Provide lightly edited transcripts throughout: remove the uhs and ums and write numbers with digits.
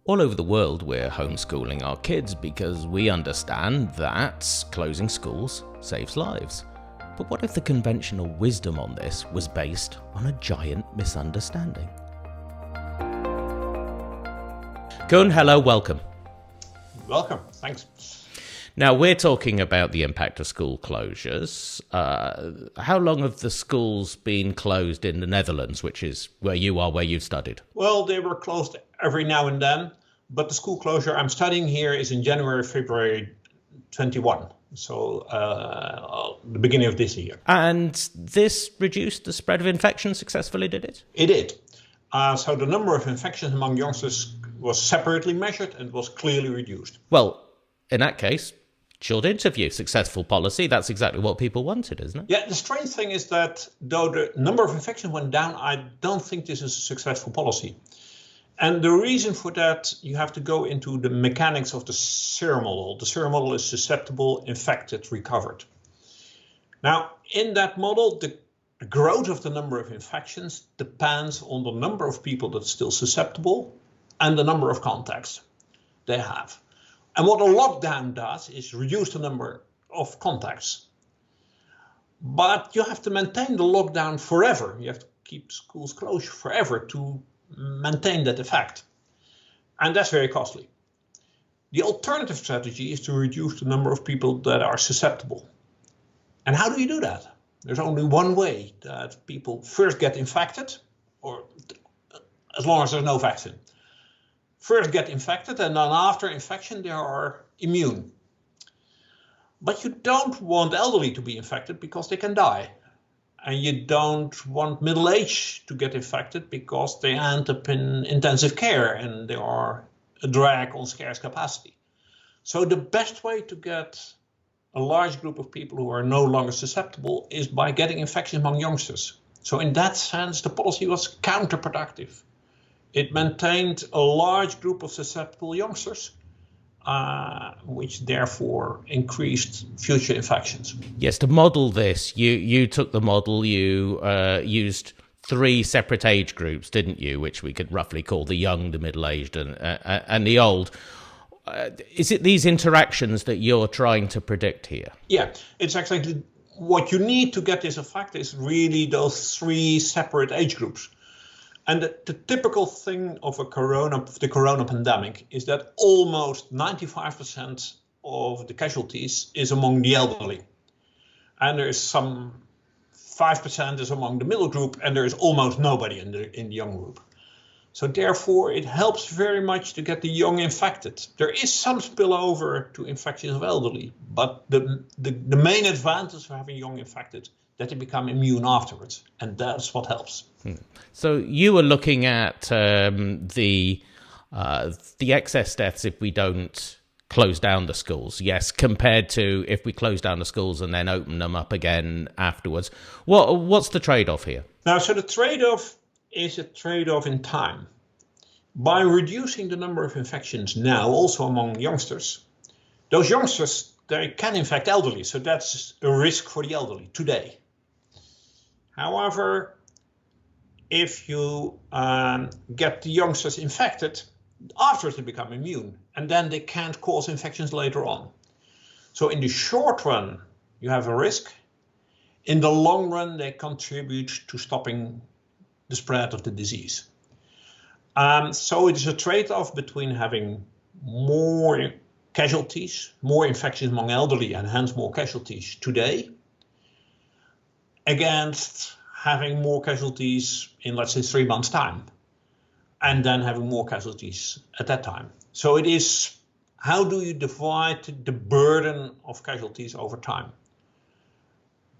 All over the world, we're homeschooling our kids because we understand that closing schools saves lives. But what if the conventional wisdom on this was based on a giant misunderstanding? Coen, hello, welcome. Welcome, thanks. Now, we're talking about the impact of school closures. How long have the schools been closed in the Netherlands, which is where you are, where you've studied? Well, they were closed every now and then, but the school closure I'm studying here is in January, February 21, so the beginning of this year. And this reduced the spread of infection successfully, did it? It did. So the number of infections among youngsters was separately measured and was clearly reduced. Well, in that case, short interview, successful policy. That's exactly what people wanted, isn't it? Yeah, the strange thing is that though the number of infections went down, I don't think this is a successful policy. And the reason for that, you have to go into the mechanics of the CEPR model. The CEPR model is Susceptible-Infected-Recovered. Now, in that model, the growth of the number of infections depends on the number of people that are still susceptible and the number of contacts they have. And what a lockdown does is reduce the number of contacts. But you have to maintain the lockdown forever. You have to keep schools closed forever to maintain that effect. And that's very costly. The alternative strategy is to reduce the number of people that are susceptible. And how do you do that? There's only one way, that people first get infected, or as long as there's no vaccine. First get infected, and then after infection they are immune. But you don't want elderly to be infected because they can die. And you don't want middle-aged to get infected because they end up in intensive care and they are a drag on scarce capacity. So the best way to get a large group of people who are no longer susceptible is by getting infection among youngsters. So in that sense, the policy was counterproductive. It maintained a large group of susceptible youngsters, which therefore increased future infections. Yes, to model this, you took the model, you used 3 separate age groups, didn't you, which we could roughly call the young, the middle-aged, and the old. Is it these interactions that you're trying to predict here? Yeah, it's exactly what you need to get this effect is really those 3 separate age groups. And the typical thing of the corona pandemic is that almost 95% of the casualties is among the elderly. And there is some 5% is among the middle group, and there is almost nobody in the young group. So therefore, it helps very much to get the young infected. There is some spillover to infections of elderly, but the main advantage of having young infected that they become immune afterwards, and that's what helps. So you were looking at the excess deaths if we don't close down the schools, yes, compared to if we close down the schools and then open them up again afterwards. What's the trade-off here? Now, so the trade-off is a trade-off in time. By reducing the number of infections now, also among youngsters, those youngsters, they can infect elderly, so that's a risk for the elderly today. However, if you get the youngsters infected, afterwards they become immune, and then they can't cause infections later on. So in the short run, you have a risk. In the long run, they contribute to stopping the spread of the disease. So it is a trade-off between having more casualties, more infections among elderly, and hence more casualties today, against having more casualties in, let's say, 3 months' time, and then having more casualties at that time. So it is, how do you divide the burden of casualties over time?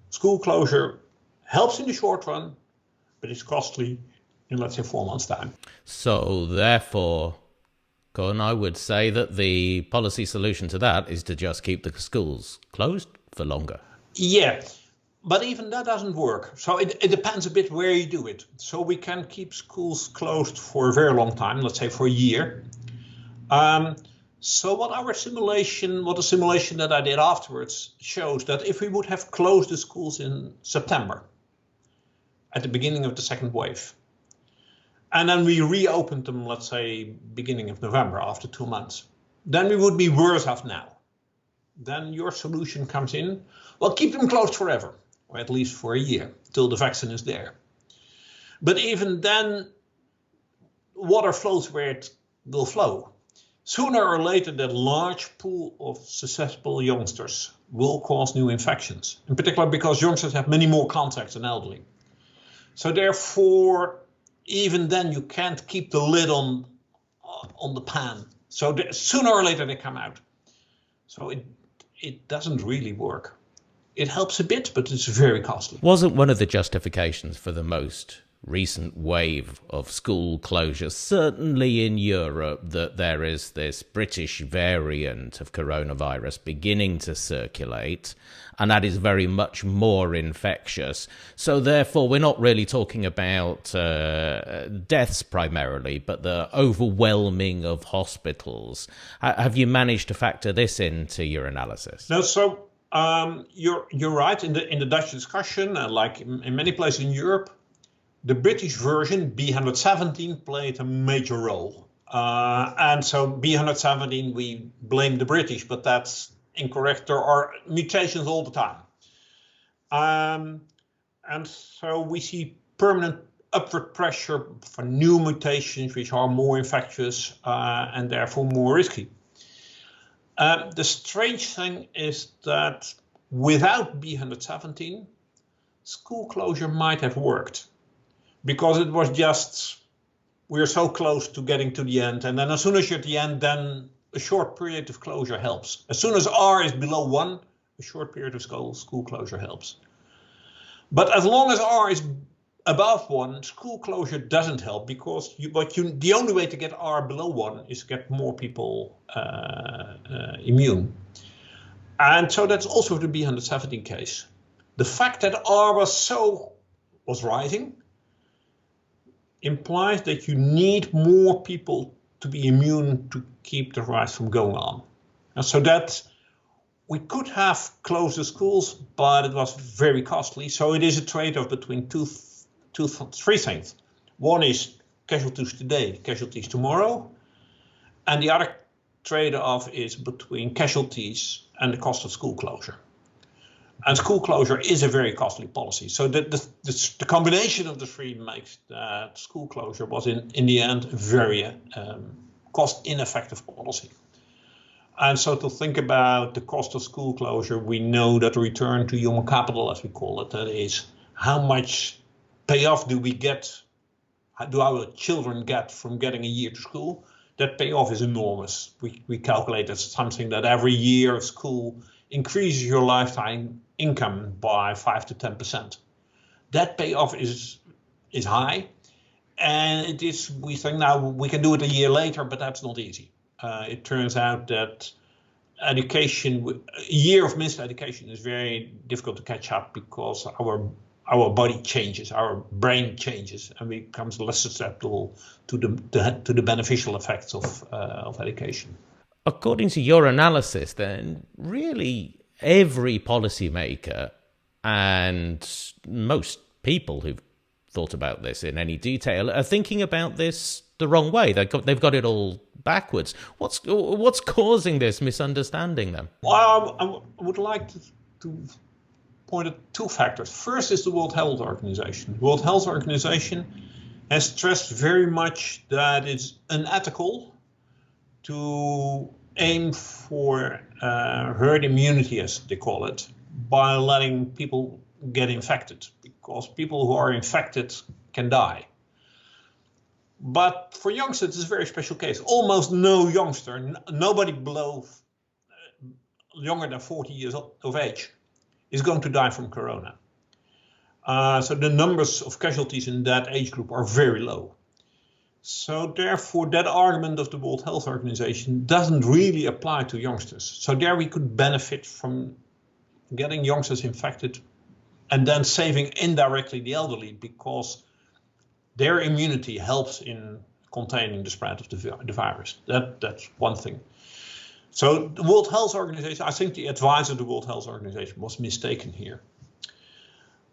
School closure helps in the short run, but it's costly in, let's say, 4 months' time. So therefore, Coen, I would say that the policy solution to that is to just keep the schools closed for longer. Yeah, but even that doesn't work. So it depends a bit where you do it. So we can keep schools closed for a very long time, let's say for a year. So what the simulation that I did afterwards shows that if we would have closed the schools in September, at the beginning of the second wave, and then we reopened them, let's say, beginning of November, after 2 months, then we would be worse off now. Then your solution comes in, well, keep them closed forever, or at least for a year, till the vaccine is there. But even then, water flows where it will flow. Sooner or later, that large pool of susceptible youngsters will cause new infections, in particular because youngsters have many more contacts than elderly. So therefore, even then, you can't keep the lid on the pan. So sooner or later, they come out. So it doesn't really work. It helps a bit, but it's very costly. Wasn't one of the justifications for the most recent wave of school closures, certainly in Europe, that there is this British variant of coronavirus beginning to circulate, and that is very much more infectious. So therefore, we're not really talking about deaths primarily, but the overwhelming of hospitals. Have you managed to factor this into your analysis? No, so you're right. In the Dutch discussion, like in many places in Europe, the British version, B117, played a major role. And so B117, we blame the British, but that's incorrect. There are mutations all the time. And so we see permanent upward pressure for new mutations, which are more infectious and therefore more risky. The strange thing is that without B117, school closure might have worked. Because it was just, we're so close to getting to the end. And then as soon as you're at the end, then a short period of closure helps. As soon as R is below 1, a short period of school closure helps. But as long as R is above 1, school closure doesn't help, because the only way to get R below 1 is to get more people immune. And so that's also the B117 case. The fact that R was rising implies that you need more people to be immune to keep the rise from going on. And so that we could have closed the schools, but it was very costly. So it is a trade-off between three things. One is casualties today, casualties tomorrow. And the other trade-off is between casualties and the cost of school closure. And school closure is a very costly policy. So the combination of the three makes that school closure was in the end a very cost ineffective policy. And so to think about the cost of school closure, we know that return to human capital, as we call it, that is how much payoff do our children get from getting a year to school? That payoff is enormous. We calculate it's something that every year of school increases your lifetime income by 5 to 10%. That payoff is high, and it is. We think now we can do it a year later, but that's not easy. It turns out that a year of missed education is very difficult to catch up, because our body changes, our brain changes, and becomes less susceptible to the beneficial effects of education. According to your analysis, then, really every policymaker and most people who've thought about this in any detail are thinking about this the wrong way. They've got it all backwards. What's causing this misunderstanding then? Well, I would like to point at two factors. First is the World Health Organization. The World Health Organization has stressed very much that it's unethical to aim for herd immunity, as they call it, by letting people get infected, because people who are infected can die. But for youngsters, it's a very special case. Almost no youngster, nobody below younger than 40 years of age, is going to die from corona. So the numbers of casualties in that age group are very low. So therefore, that argument of the World Health Organization doesn't really apply to youngsters. So there we could benefit from getting youngsters infected and then saving indirectly the elderly, because their immunity helps in containing the spread of the virus. That's one thing. So the World Health Organization, I think the advice of the World Health Organization was mistaken here.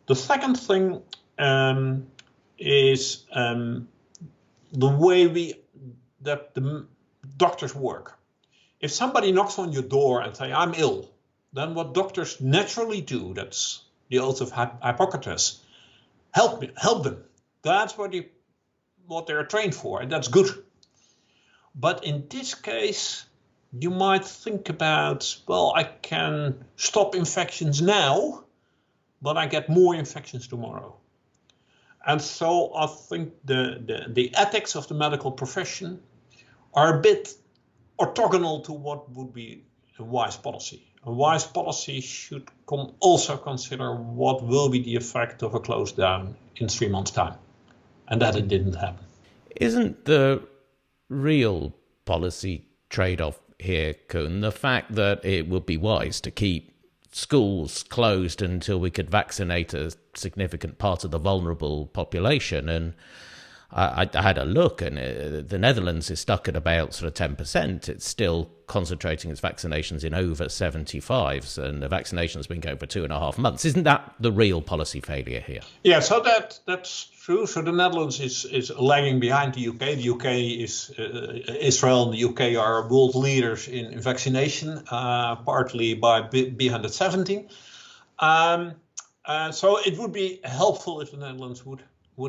The second thing is the way that the doctors work. If somebody knocks on your door and say, I'm ill, then what doctors naturally do, that's the oath of Hippocrates, help them. That's what they're trained for, and that's good. But in this case, you might think about, well, I can stop infections now, but I get more infections tomorrow. And so I think the ethics of the medical profession are a bit orthogonal to what would be a wise policy. A wise policy should also consider what will be the effect of a close down in 3 months' time, and that it didn't happen. Isn't the real policy trade-off here, Coen, the fact that it would be wise to keep schools closed until we could vaccinate a significant part of the vulnerable population? And I had a look, and the Netherlands is stuck at about sort of 10%. It's still concentrating its vaccinations in over 75s, and the vaccination's been going for 2.5 months. Isn't that the real policy failure here? Yeah, so that's true. So the Netherlands is lagging behind the UK. The UK is Israel and the UK are world leaders in vaccination, partly by B117. So it would be helpful if the Netherlands would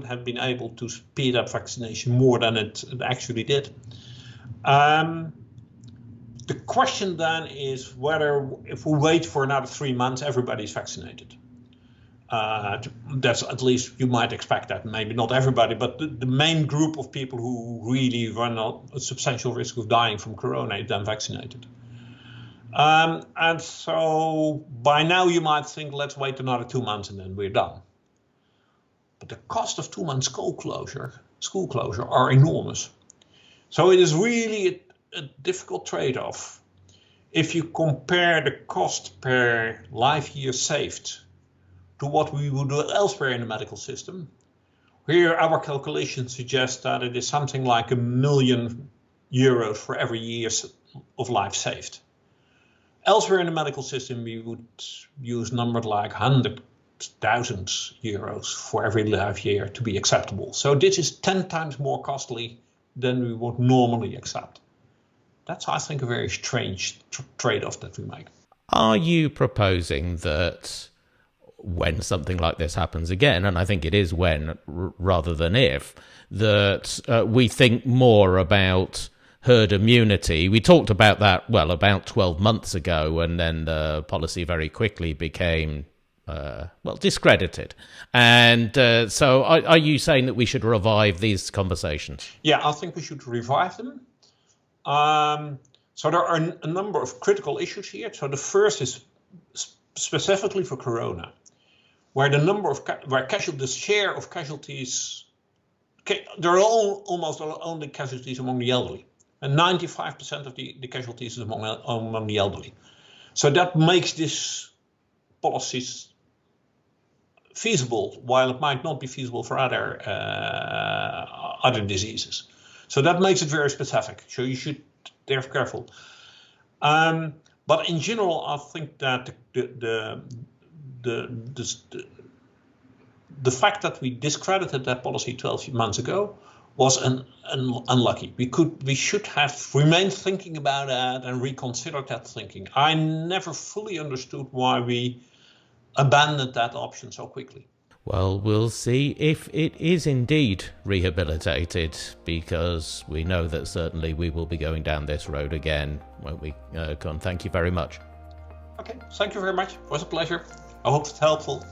have been able to speed up vaccination more than it actually did. The question then is whether, if we wait for another 3 months, everybody's vaccinated. That's at least you might expect that. Maybe not everybody, but the main group of people who really run a substantial risk of dying from corona is then vaccinated. And so by now you might think, let's wait another 2 months and then we're done. But the cost of 2 months school closure are enormous. So it is really a difficult trade-off. If you compare the cost per life year saved to what we would do elsewhere in the medical system, here our calculations suggest that it is something like €1 million for every year of life saved. Elsewhere in the medical system, we would use numbers like 100,000 euros for every life year to be acceptable. So this is 10 times more costly than we would normally accept. That's, I think, a very strange trade-off that we make. Are you proposing that when something like this happens again, and I think it is when rather than if, that we think more about herd immunity? We talked about that, about 12 months ago, and then the policy very quickly became discredited. And so are you saying that we should revive these conversations? Yeah, I think we should revive them. So there are a number of critical issues here. So the first is specifically for corona, where the share of casualties, there are almost only casualties among the elderly, and 95% of the casualties is among the elderly. So that makes this policies feasible, while it might not be feasible for other diseases. So that makes it very specific. So you should be careful. But in general, I think that the fact that we discredited that policy 12 months ago was unlucky. We should have remained thinking about that and reconsidered that thinking. I never fully understood why we abandoned that option so quickly. Well, we'll see if it is indeed rehabilitated, because we know that certainly we will be going down this road again, won't we, Coen? Thank you very much. Okay, thank you very much. It was a pleasure. I hope it's helpful.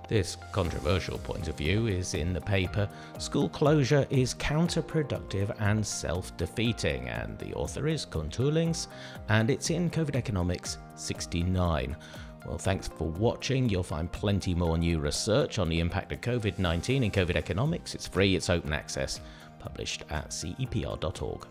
This controversial point of view is in the paper School Closure is Counterproductive and Self-Defeating, and the author is Coen Teulings, and it's in COVID Economics 69. Well, thanks for watching. You'll find plenty more new research on the impact of COVID-19 in COVID economics. It's free, it's open access, published at CEPR.org.